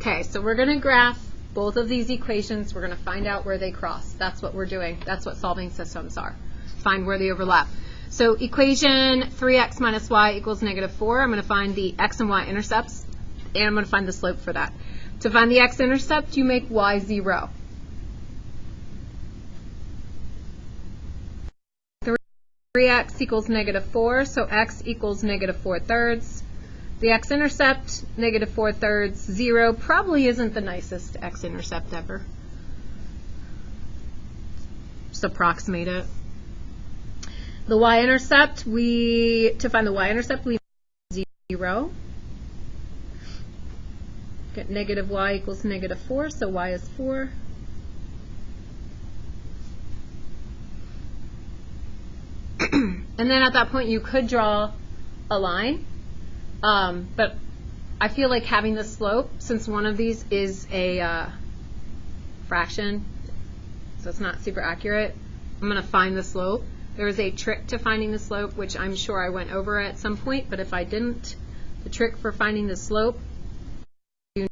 Okay, so we're going to graph both of these equations. We're going to find out where they cross. That's what we're doing. That's what solving systems are. Find where they overlap. So equation 3x minus y equals -4. I'm going to find the x and y intercepts, and I'm going to find the slope for that. To find the x-intercept, you make y 0. 3x equals -4, so x equals -4/3. The x-intercept, -4/3, 0, probably isn't the nicest x-intercept ever. Just approximate it. The y-intercept, to find the y-intercept, we make 0. Get negative y equals -4, so y is 4. And then at that point you could draw a line, but I feel like having the slope, since one of these is a fraction, so it's not super accurate, I'm going to find the slope. There is a trick to finding the slope, which I'm sure I went over at some point, but if I didn't, the trick for finding the slope is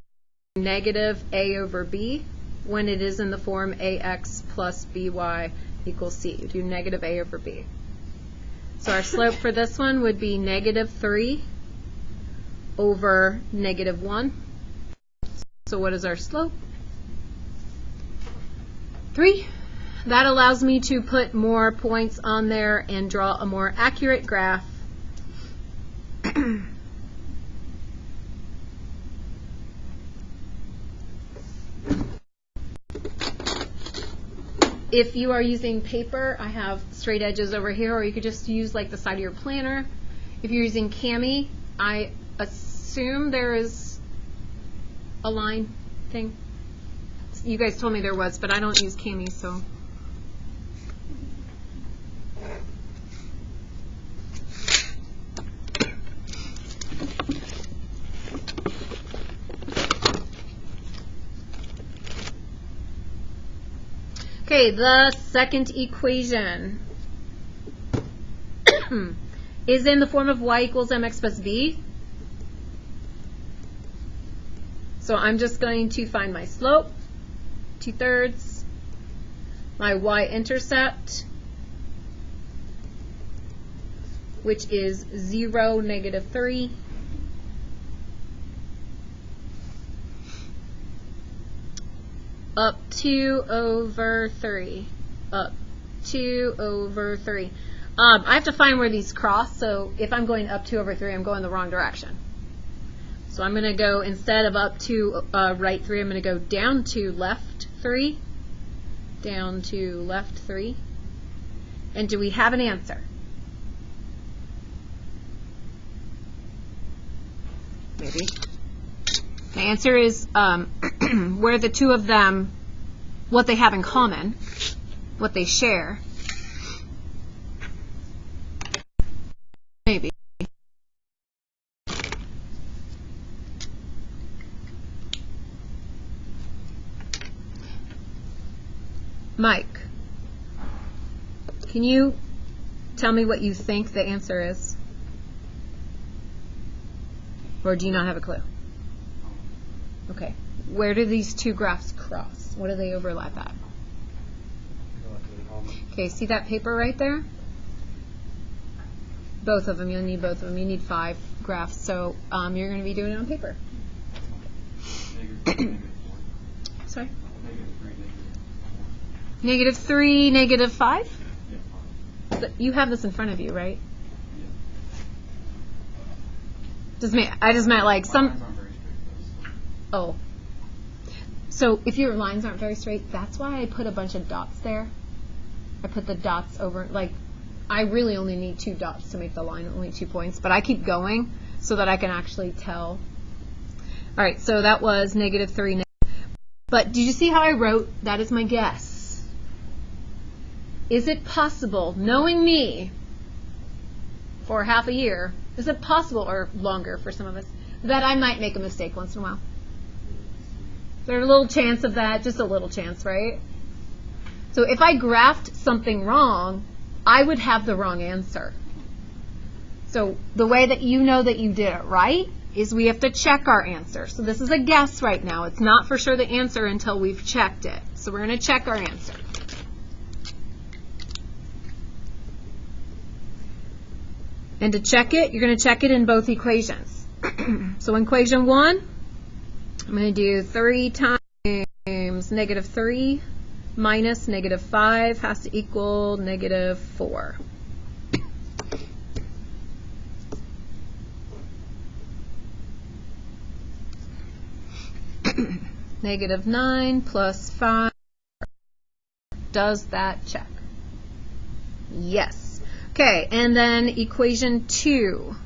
negative a over b when it is in the form ax plus by equals c. You do negative a over b. So our slope for this one would be -3 over -1. So what is our slope? 3. That allows me to put more points on there and draw a more accurate graph. If you are using paper, I have straight edges over here, or you could just use like the side of your planner. If you're using Kami, I assume there is a line thing. You guys told me there was, but I don't use Kami, so. Okay, the second equation is in the form of y equals mx plus b. So I'm just going to find my slope, 2/3, my y-intercept, which is 0, -3. Up 2 over 3. Up 2 over 3. I have to find where these cross, so if I'm going up 2 over 3, I'm going the wrong direction. So I'm going to go, instead of up 2 right 3, I'm going to go down 2 left 3. Down 2 left 3. And do we have an answer? Maybe. The answer is where the two of them, what they have in common, what they share. Maybe. Mike, can you tell me what you think the answer is? Or do you not have a clue? Okay. Where do these two graphs cross? What do they overlap at? Okay, see that paper right there? Both of them. You'll need both of them. You need 5 graphs, so you're going to be doing it on paper. Sorry? -3, -5? You have this in front of you, right? I just meant like some. Oh. So if your lines aren't very straight, that's why I put a bunch of dots there. I put the dots over, like, I really only need 2 dots to make the line, only 2 points, but I keep going so that I can actually tell. All right, so that was -3. But did you see how I wrote, that is my guess? Is it possible, knowing me for half a year, is it possible, or longer for some of us, that I might make a mistake once in a while? There's a little chance of that, just a little chance, right? So if I graphed something wrong, I would have the wrong answer. So the way that you know that you did it right is we have to check our answer. So this is a guess right now. It's not for sure the answer until we've checked it. So we're going to check our answer. And to check it, you're going to check it in both equations. So in equation 1, I'm going to do 3 times negative 3 minus negative 5 has to equal negative 4. Negative 9 plus 5. Does that check? Yes. Okay, and then equation 2.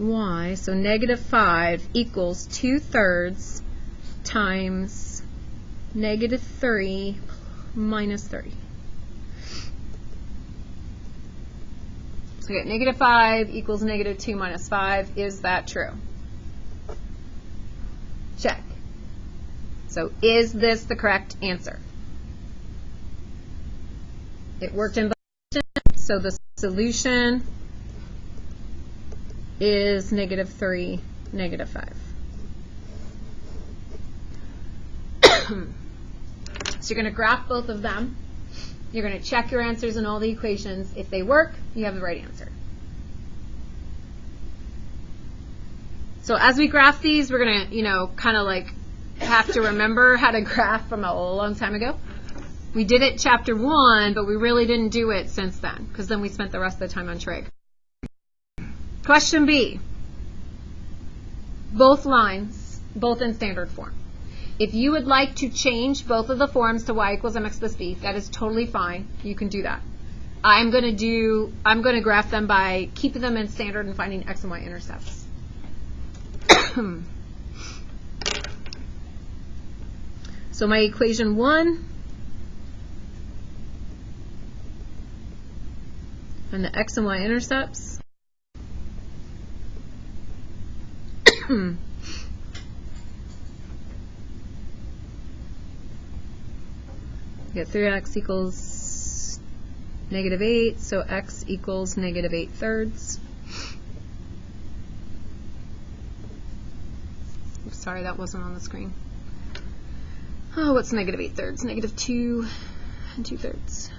Y, so negative 5 equals 2/3 times negative 3 minus 30. So we get negative 5 equals negative 2 minus 5. Is that true? Check. So is this the correct answer? It worked in both, so the solution is negative 3, negative 5. So you're going to graph both of them. You're going to check your answers in all the equations. If they work, you have the right answer. So as we graph these, we're going to, kind of like have to remember how to graph from a long time ago. We did it chapter 1, but we really didn't do it since then, because then we spent the rest of the time on trig. Question B. Both lines, both in standard form. If you would like to change both of the forms to y equals mx plus b, that is totally fine. You can do that. I'm going to graph them by keeping them in standard and finding x and y intercepts. So my equation 1 and the x and y intercepts. Get 3x equals negative 8, so x equals negative 8/3. I'm sorry, that wasn't on the screen. Oh, what's negative 8/3? Negative 2 and 2/3.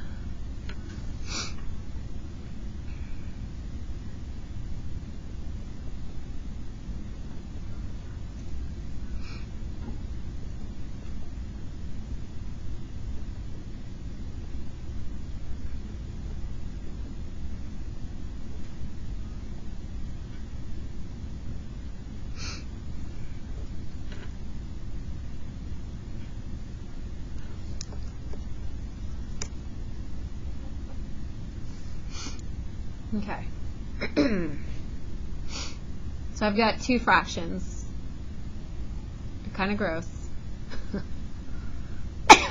Okay. So I've got two fractions. They're kind of gross.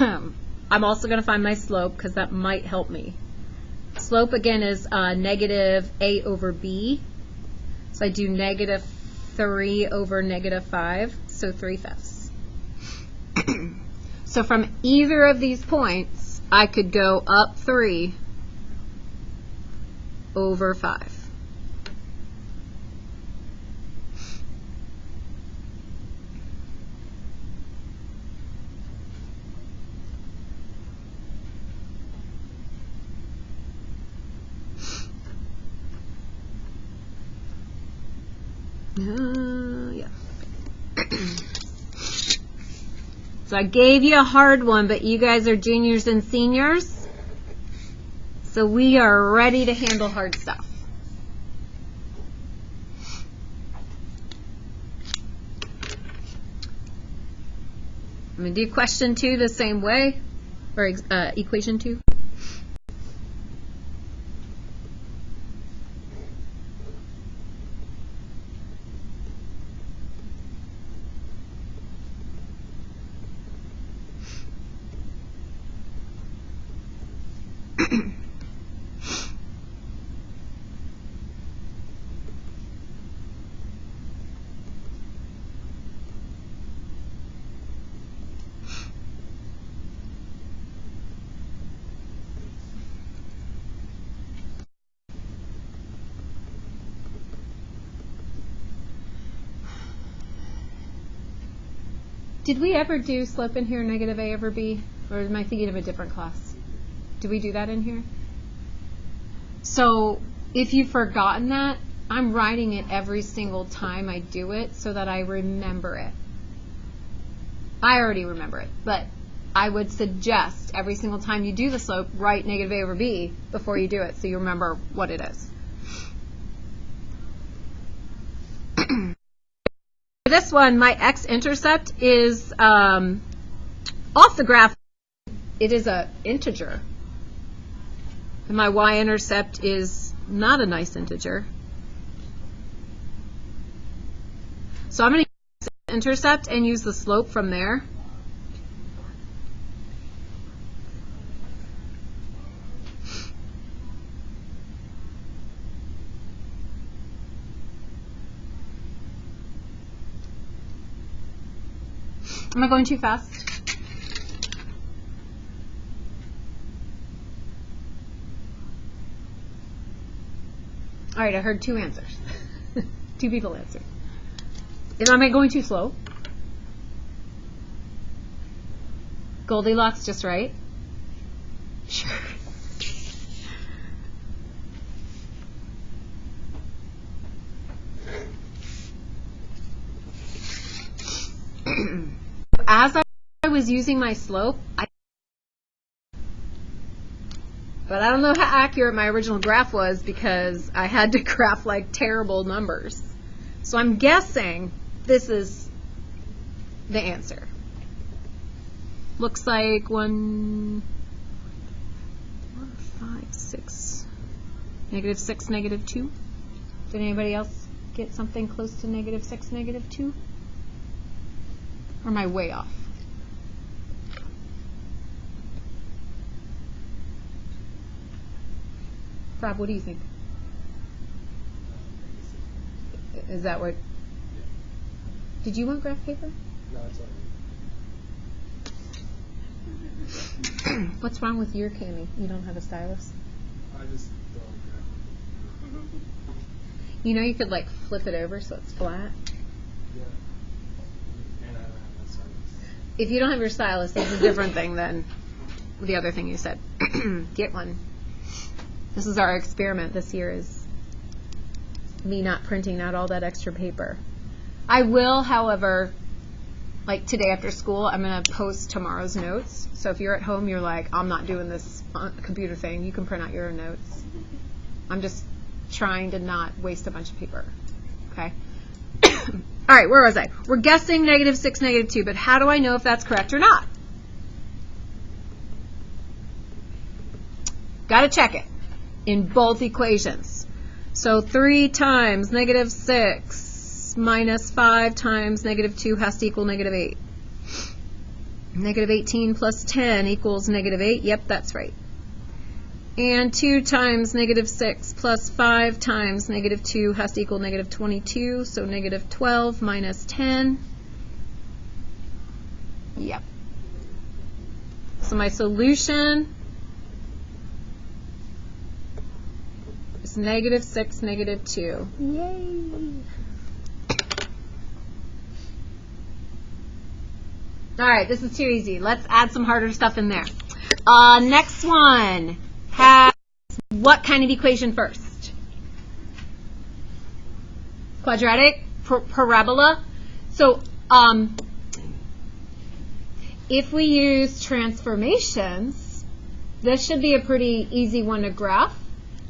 I'm also going to find my slope because that might help me. Slope again is negative a over b. So I do negative 3 over negative 5, so 3/5. So from either of these points, I could go up 3 over 5. Yeah. So I gave you a hard one, but you guys are juniors and seniors, so we are ready to handle hard stuff. I'm going to do question 2 the same way, or equation 2. Did we ever do slope in here, negative a over b? Or am I thinking of a different class? Did we do that in here? So if you've forgotten that, I'm writing it every single time I do it so that I remember it. I already remember it, but I would suggest every single time you do the slope, write negative a over b before you do it so you remember what it is. For this one, my x-intercept is off the graph. It is an integer. And my y-intercept is not a nice integer. So I'm going to use the intercept and use the slope from there. Am I going too fast? All right, I heard two answers. Two people answered. Am I going too slow? Goldilocks just right? Sure. As I was using my slope, but I don't know how accurate my original graph was because I had to graph like terrible numbers. So I'm guessing this is the answer. Looks like 1, 4, 5, 6, negative 6, negative 2. Did anybody else get something close to negative 6, negative 2? Or am I way off? Rob, what do you think? Is that what? Did you want graph paper? No, it's all right. What's wrong with your Cami? You don't have a stylus? I just don't graph paper. You know you could like flip it over so it's flat? Yeah. And I don't have my stylus. If you don't have your stylus, it's a different thing than the other thing you said. Get one. This is our experiment this year, is me not printing out all that extra paper. I will, however, like today after school, I'm going to post tomorrow's notes. So if you're at home, you're like, I'm not doing this computer thing. You can print out your own notes. I'm just trying to not waste a bunch of paper. Okay? All right, where was I? We're guessing negative 6, negative 2, but how do I know if that's correct or not? Got to check it in both equations. So 3 times negative 6 minus 5 times negative 2 has to equal negative 8. Negative 18 plus 10 equals negative 8. Yep, that's right. And 2 times negative 6 plus 5 times negative 2 has to equal negative 22. So negative 12 minus 10. Yep. So my solution is negative 6, negative 2. Yay! All right, this is too easy. Let's add some harder stuff in there. Next one has what kind of equation first? Quadratic, parabola. So if we use transformations, this should be a pretty easy one to graph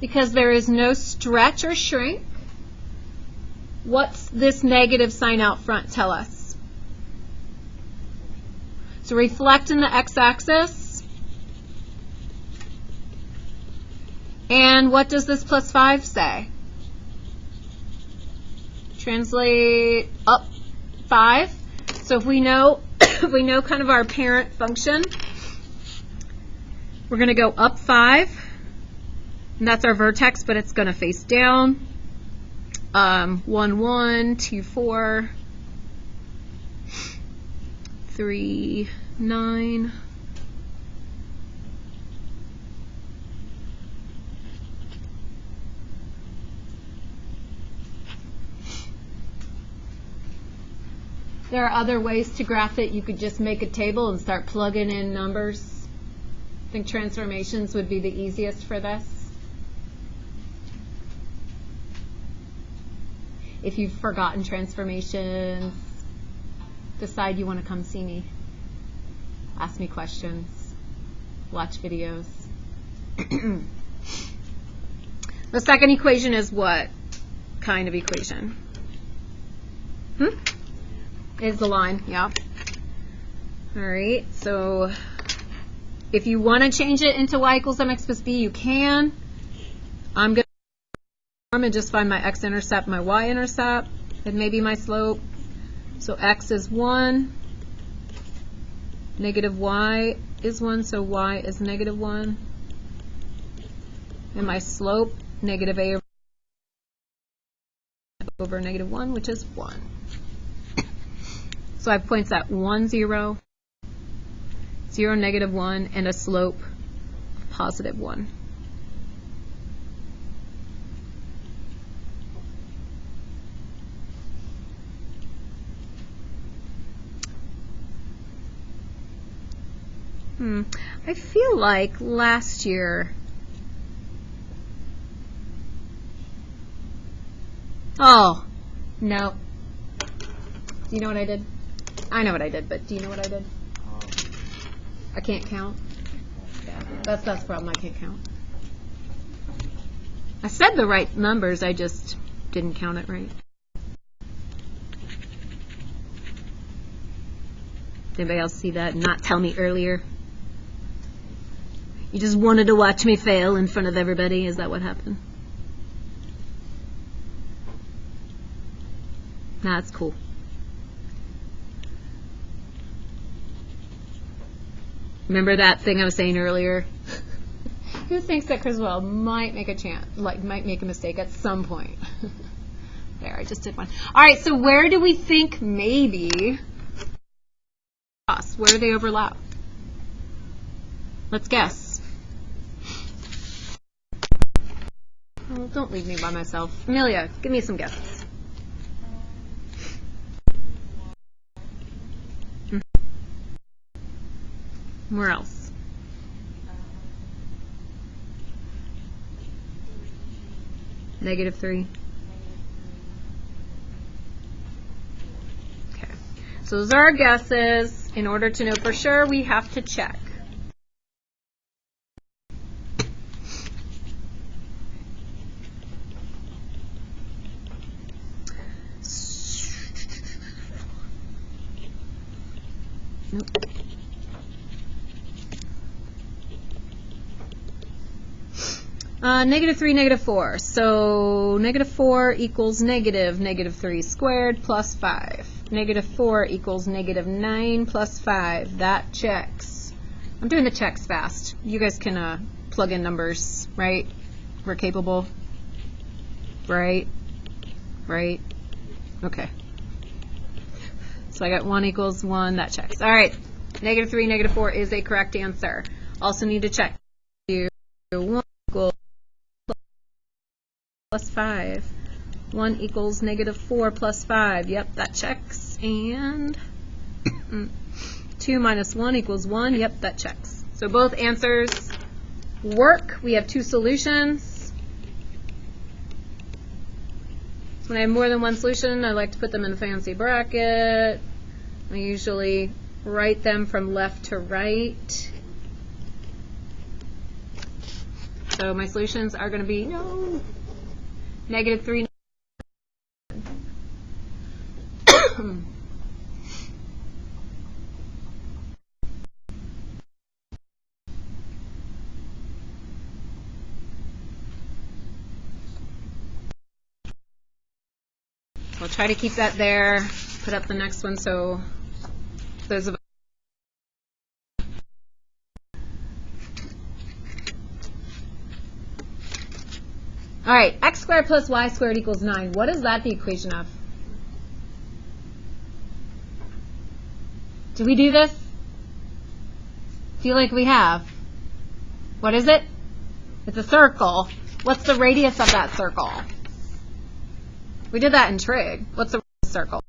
because there is no stretch or shrink. What's this negative sign out front tell us? So reflect in the x-axis. And what does this plus 5 say? Translate up 5. So if we know if we know kind of our parent function, we're going to go up 5. And that's our vertex, but it's going to face down. 1, 1, 2, 4. 3, 9. There are other ways to graph it. You could just make a table and start plugging in numbers. I think transformations would be the easiest for this. If you've forgotten transformations, decide you want to come see me. Ask me questions. Watch videos. The second equation is what kind of equation? Is the line, yeah. All right, so if you want to change it into y equals mx plus b, you can. I'm going to just find my x-intercept, my y-intercept, and maybe my slope. So x is 1, negative y is 1, so y is negative 1. And my slope, negative a over negative 1, which is 1. So I have points at 1, 0, 0, negative 1, and a slope of positive 1. I feel like last year, oh, no. Do you know what I did? I know what I did, but do you know what I did? I can't count. Yeah, that's the problem. I can't count. I said the right numbers, I just didn't count it right. Did anybody else see that and not tell me earlier? You just wanted to watch me fail in front of everybody? Is that what happened? That's cool. Remember that thing I was saying earlier? Who thinks that Criswell might make might make a mistake at some point? There, I just did one. All right, so where do we think maybe? Where do they overlap? Let's guess. Oh, don't leave me by myself. Amelia, give me some guesses. Where else? Negative 3. Okay. So those are our guesses. In order to know for sure, we have to check. Nope. Negative 3, negative 4. So negative 4 equals negative 3 squared plus 5. Negative 4 equals negative 9 plus 5. That checks. I'm doing the checks fast. You guys can plug in numbers, right? We're capable. Right? Right? Okay. So I got 1 equals 1. That checks. All right. Negative 3, negative 4 is a correct answer. Also need to check. 1 equals plus 5. 1 equals negative 4 plus 5. Yep, that checks. And 2 minus 1 equals 1. Yep, that checks. So both answers work. We have 2 solutions. When I have more than one solution, I like to put them in a fancy bracket. I usually write them from left to right. So my solutions are going to be negative 3. I'll try to keep that there. Put up the next one so those of All right, x squared plus y squared equals 9. What is that the equation of? Did we do this? Feel like we have. What is it? It's a circle. What's the radius of that circle? We did that in trig. What's the radius of the circle?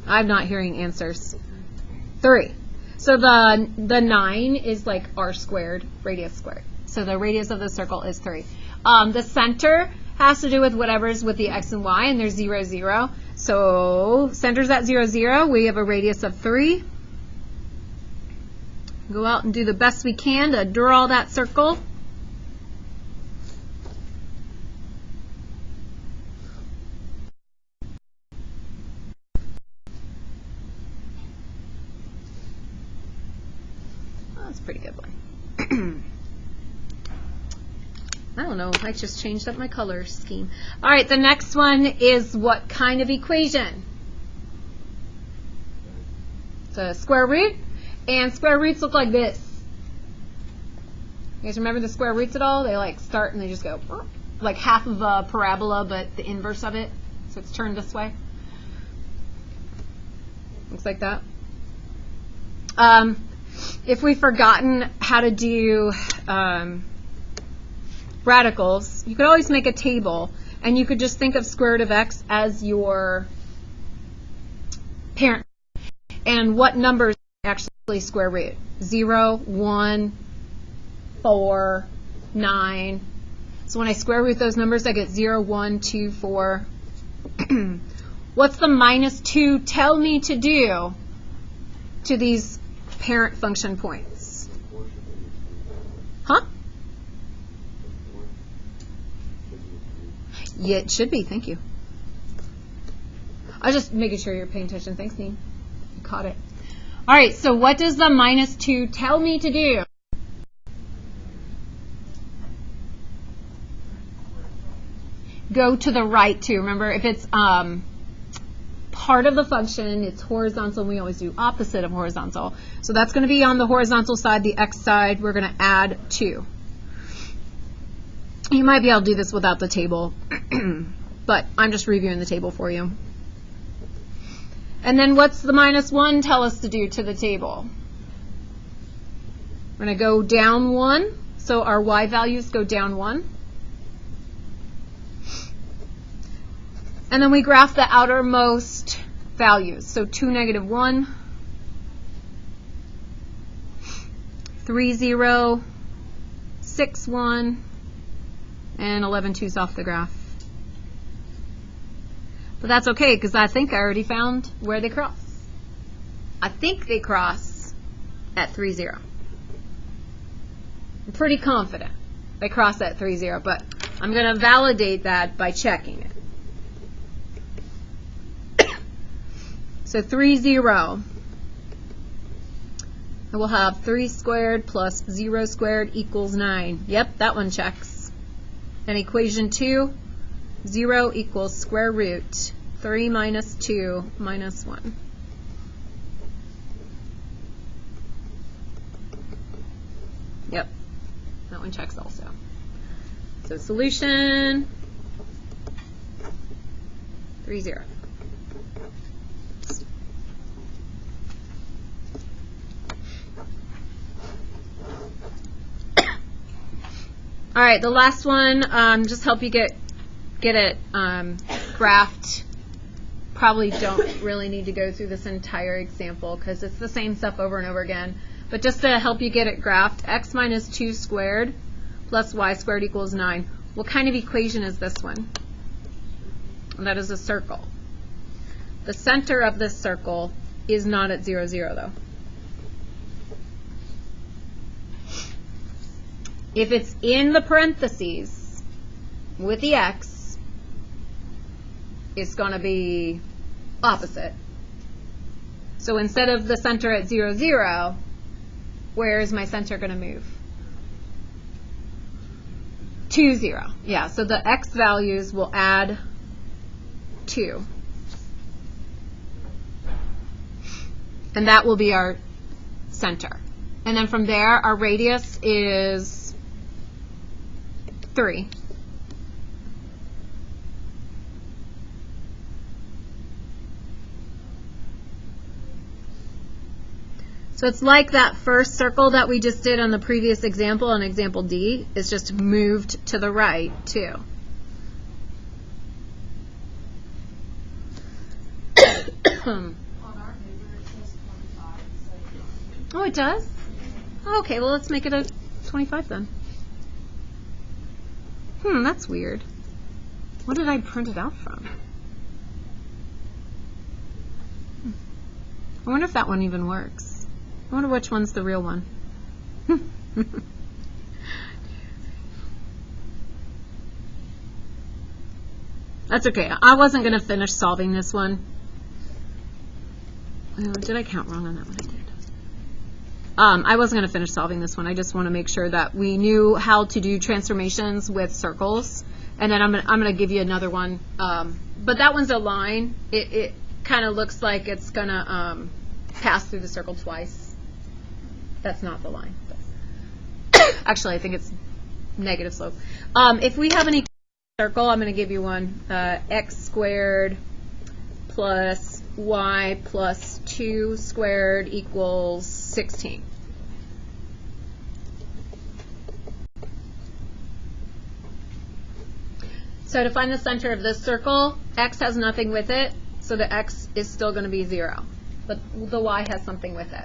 I'm not hearing answers. 3. So the 9 is like r squared, radius squared. So the radius of the circle is 3. The center has to do with whatever's with the x and y, and there's 0, 0. So center's at 0, 0. We have a radius of 3. Go out and do the best we can to draw that circle. Oh, that's a pretty good one. I don't know, I just changed up my color scheme. All right, the next one is what kind of equation? It's a square root, and square roots look like this. You guys remember the square roots at all? They like start and they just go like half of a parabola, but the inverse of it, so it's turned this way. Looks like that. If we've forgotten how to do radicals, you could always make a table, and you could just think of square root of x as your parent. And what numbers actually square root? 0, 1, 4, 9. So when I square root those numbers, I get 0, 1, 2, 4. What's the minus 2 tell me to do to these parent function points? Huh? Yeah, it should be. Thank you. I was just making sure you're paying attention. Thanks, Neem. You caught it. All right, so what does the minus 2 tell me to do? Go to the right, too. Remember, if it's part of the function, it's horizontal, and we always do opposite of horizontal. So that's going to be on the horizontal side, the x side. We're going to add 2. You might be able to do this without the table, but I'm just reviewing the table for you. And then what's the minus 1 tell us to do to the table? We're going to go down 1, so our y values go down 1. And then we graph the outermost values. So 2, negative 1, 3, 0, 6, 1, and 11, 2's off the graph. But that's okay, because I think I already found where they cross. I think they cross at 3, 0. I'm pretty confident they cross at 3, 0, but I'm going to validate that by checking it. So 3, 0. I will have 3 squared plus 0 squared equals 9. Yep, that one checks. And equation 2, 0 equals square root 3 minus 2 minus 1. Yep, that one checks also. So solution, 3, 0. All right, the last one, just help you get it graphed. Probably don't really need to go through this entire example because it's the same stuff over and over again. But just to help you get it graphed, x minus 2 squared plus y squared equals 9. What kind of equation is this one? That is a circle. The center of this circle is not at 0, 0, though. If it's in the parentheses with the x, it's going to be opposite. So instead of the center at 0, 0, where is my center going to move? 2, 0. Yeah, so the x values will add 2. And that will be our center. And then from there, our radius is 3. So it's like that first circle that we just did on the previous example, on example D, is just moved to the right too. Oh, it does? Oh, okay, well, let's make it a 25 then. That's weird. What did I print it out from? I wonder if that one even works. I wonder which one's the real one. That's okay. I wasn't going to finish solving this one. Oh, did I count wrong on that one? I did. I wasn't going to finish solving this one. I just want to make sure that we knew how to do transformations with circles. And then I'm going to give you another one. But that one's a line. It kind of looks like it's going to pass through the circle twice. That's not the line. Actually, I think it's negative slope. If we have any circle, I'm going to give you one. X squared plus y plus 2 squared equals 16. So to find the center of this circle, x has nothing with it, so the x is still going to be 0. But the y has something with it.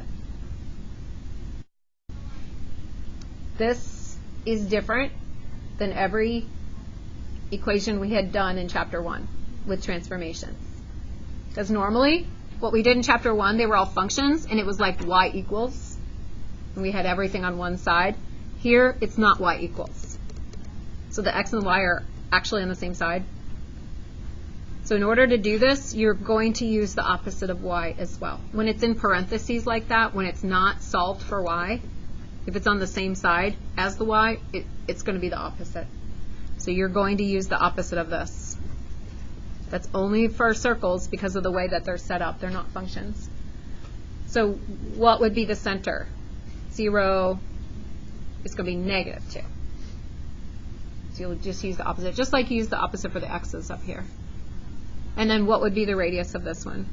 This is different than every equation we had done in Chapter 1 with transformations. Because normally, what we did in Chapter 1, they were all functions, and it was like y equals. And we had everything on one side. Here, it's not y equals. So the x and the y are actually on the same side. So in order to do this, you're going to use the opposite of y as well. When it's in parentheses like that, when it's not solved for y, if it's on the same side as the y, it's going to be the opposite. So you're going to use the opposite of this. That's only for circles because of the way that they're set up. They're not functions. So what would be the center? 0 is going to be negative 2. So you'll just use the opposite, just like you use the opposite for the x's up here. And then what would be the radius of this one?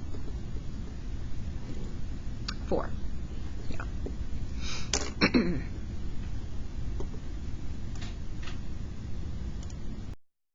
4. Yeah.